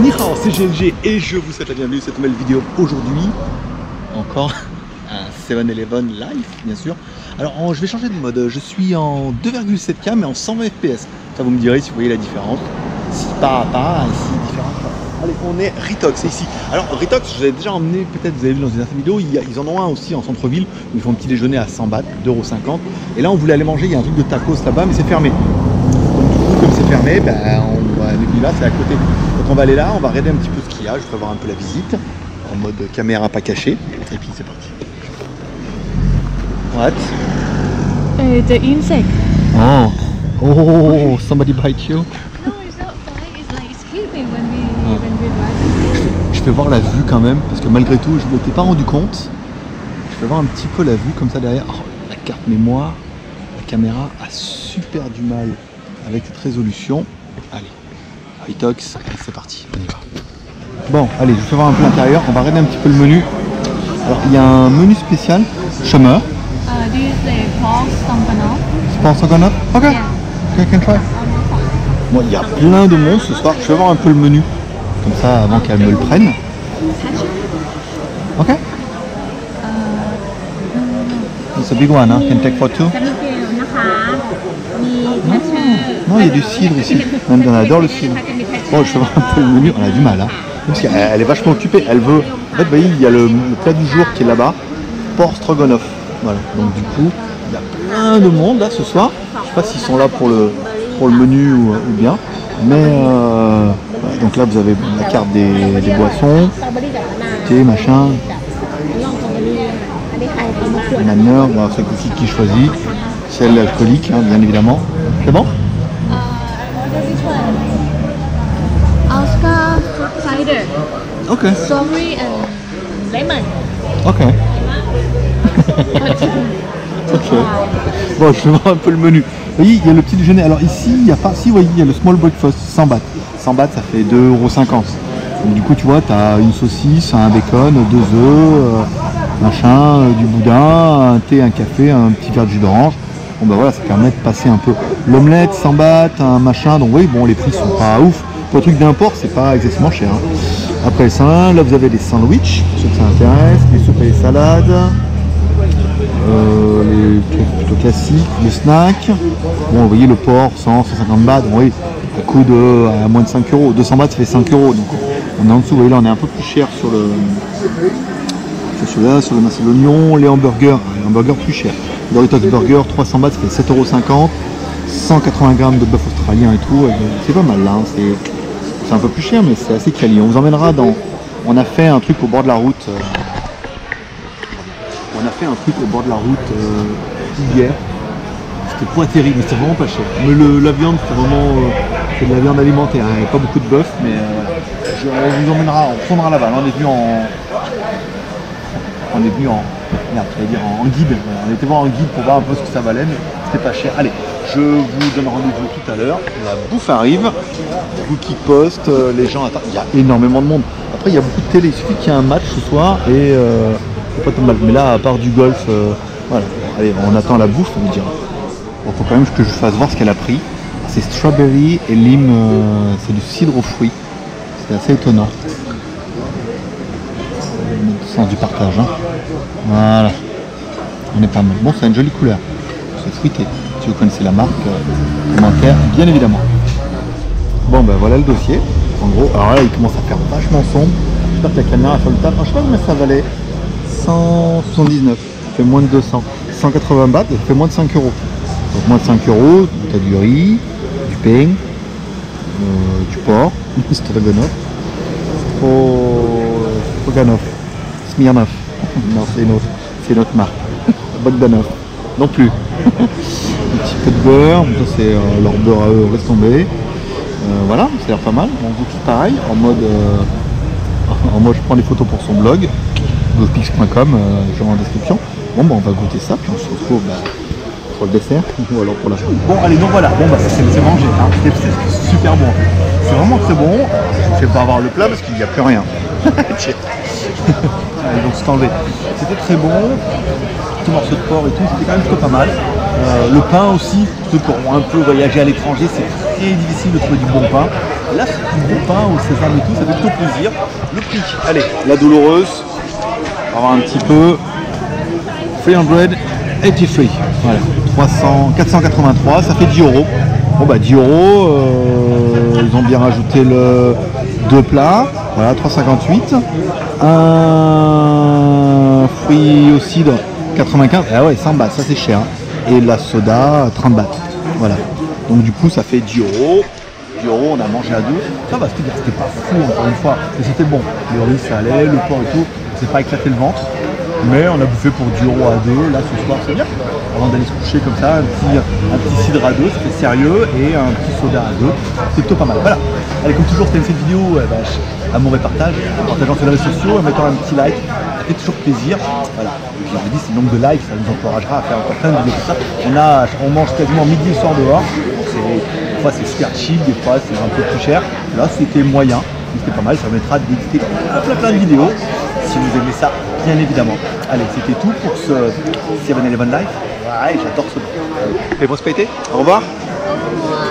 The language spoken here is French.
Ni hao, c'est GLG et je vous souhaite la bienvenue à cette nouvelle vidéo. Aujourd'hui, encore un 7-Eleven live, bien sûr. Alors, je vais changer de mode. Je suis en 2,7K mais en 120 FPS. Ça, vous me direz si vous voyez la différence. Si pas, ici, différence. Allez, on est Retox, c'est ici. Alors, Retox, je vous avais déjà emmené, peut-être vous avez vu dans une autre vidéo, ils en ont un aussi en centre-ville où ils font un petit déjeuner à 100 bahts, 2,50 €. Et là, on voulait aller manger, il y a un truc de tacos là-bas, mais c'est fermé. Donc, du coup, comme c'est fermé, ben, on est venu là, c'est à côté. Donc, on va aller là, on va regarder un petit peu ce qu'il y a, je vais voir un peu la visite, en mode caméra pas cachée. Et puis, c'est parti. What? The insect. Oh, somebody bite you? No, it's not fine. It's like it's creepy when we drive. Je vais voir la vue quand même, parce que malgré tout, je ne m'étais pas rendu compte. Je vais voir un petit peu la vue comme ça derrière. Oh, la carte mémoire, la caméra a super du mal avec cette résolution. Allez, Retox, c'est parti, on y va. Bon, allez, je vais voir un peu l'intérieur. On va regarder un petit peu le menu. Alors, il y a un menu spécial, chômeur. This is pork stroganoff. Pork stroganoff? Ok, Yeah. okay, can try. Bon, il y a plein de monde ce soir. Je vais voir un peu le menu, comme ça, avant qu'elle me le prenne. Ok. It's a big one, hein? Can take for two. Non, il y a du cidre ici. On adore le cidre. Bon, je vais voir un peu le menu. On a du mal, hein? Parce qu'elle est vachement occupée. Elle veut. En fait, vous voyez, il y a le plat du jour qui est là-bas. Pork stroganoff. Voilà. Donc du coup, il y a plein de monde là ce soir. Je sais pas s'ils sont là pour le menu ou bien. Mais voilà. Donc là, vous avez la carte des boissons, thé, machin. Maneur, voilà, c'est qui choisit. Celle alcoolique, hein, bien évidemment. C'est bon? Oscar fruit cider. Ok. Strawberry and lemon. Ok. Ok. Bon, je vais voir un peu le menu. Vous voyez, il y a le petit déjeuner. Alors ici, il n'y a pas. Si, vous voyez, il y a le small breakfast, 100 bahts. 100 bahts, ça fait 2,50 €. Donc du coup, tu vois, tu as une saucisse, un bacon, 2 œufs, machin, du boudin, un thé, un café, un petit verre de jus d'orange. Bon ben voilà, ça permet de passer un peu l'omelette, 100 bahts, un machin. Donc oui, bon, les prix sont pas ouf. Pour le truc d'import, c'est pas excessivement cher. Hein. Après ça, là vous avez les sandwichs, pour ceux que ça intéresse, les soupes et les salades, les trucs plutôt classiques, les snacks. Bon, vous voyez le porc, 150 bahts. Bon, oui, à coût de à moins de 5 €. 200 bahts, ça fait 5 €. Donc on est en dessous. Vous voyez là, on est un peu plus cher sur le. Sur celui-là, sur le macédonion, les hamburgers plus chers. Le Doritos Burger, 300 bahts, ça fait 7,50 €, 180 grammes de bœuf australien et tout, c'est pas mal là, hein. C'est un peu plus cher mais c'est assez quali. On vous emmènera dans... On a fait un truc au bord de la route, hier, c'était pas terrible, mais c'était vraiment pas cher. Mais la viande, c'est vraiment c'est de la viande alimentaire, hein. Il n'y a pas beaucoup de bœuf, mais voilà. On vous emmènera, on prendra là-bas. Là, on est venu en merde, je vais dire en guide. Voilà, on était voir en guide pour voir un peu ce que ça valait, mais c'était pas cher. Allez, je vous donne rendez-vous tout à l'heure. La bouffe arrive, vous qui poste, les gens attendent. Il y a énormément de monde. Après, il y a beaucoup de télé. Il suffit qu'il y ait un match ce soir et c'est pas tout mal. Mais là, à part du golf, voilà. Allez, on attend la bouffe, on vous dira. Bon, faut quand même que je fasse voir ce qu'elle a pris. C'est strawberry et lime, c'est du cidre aux fruits. C'est assez étonnant. Le sens du partage, hein. Voilà, on est pas mal. Bon, c'est une jolie couleur, c'est fruité. Si vous connaissez la marque, commentaire bien évidemment. Bon ben voilà le dossier. En gros, alors là il commence à faire vachement sombre. J'espère que la caméra sur le table. Je sais pas combien ça valait. 179, ça fait moins de 200. 180 bahts, ça fait moins de 5 €. Donc moins de 5 €, tu as du riz, du pain, du porc, stroganoff, Stroganoff, Smirnoff. Non, c'est notre marque. Bogdanov. Non plus. Un petit peu de beurre. Ça, c'est leur beurre à eux. Laisse tomber. Voilà, ça a l'air pas mal. On vous tout pareil. En mode, je prends des photos pour son blog. Gopix.com, genre en description. Bon, bah, on va goûter ça. Puis on se retrouve pour le dessert. Ou alors pour la journée. Bon, allez, donc voilà. Bon, bah, c'est mangé. Hein. C'est super bon. C'est vraiment très bon. Je vais pas avoir le plat parce qu'il n'y a plus rien. Allez, donc c'est enlevé. C'était très bon, petit morceau de porc et tout, c'était quand même plutôt pas mal. Le pain aussi, ceux qui auront un peu voyagé à l'étranger, c'est très difficile de trouver du bon pain. Là, c'est du bon pain au sésame et tout, ça fait plutôt plaisir. Le prix, allez, la douloureuse, on va voir un petit peu. 383, voilà, 483, ça fait 10 euros. Bon bah 10 euros, ils ont bien rajouté le 2 plats, voilà, 3,58. Un fruit au cidre, 95, ah ouais, 100 bahts, ça c'est cher. Et la soda, 30 bahts, voilà. Donc du coup ça fait 10 euros. 10 euros, on a mangé à deux. Ça va, c'était pas fou encore une fois, mais c'était bon. Le riz ça allait, le porc et tout, c'est pas éclaté le ventre. Mais on a bouffé pour 10 euros à deux, là ce soir c'est bien. Avant d'aller se coucher comme ça, un petit cidre à deux, ça fait sérieux, et un petit soda à deux, c'est plutôt pas mal. Voilà, allez, comme toujours, si tu aimes cette vidéo, à mon répartage, en partageant sur les réseaux sociaux, en mettant un petit like, ça fait toujours plaisir. Voilà, et puis je vous dis, c'est le nombre de likes, ça nous encouragera à faire encore plein de vidéos comme ça. On mange quasiment midi et soir dehors, des fois c'est super chill, des fois c'est un peu plus cher. Là c'était moyen, c'était pas mal, ça permettra d'éditer plein de vidéos, si vous aimez ça, bien évidemment. Allez, c'était tout pour ce 7-Eleven Live. Ouais, j'adore ce nom. Et prospérité, au revoir. Au revoir.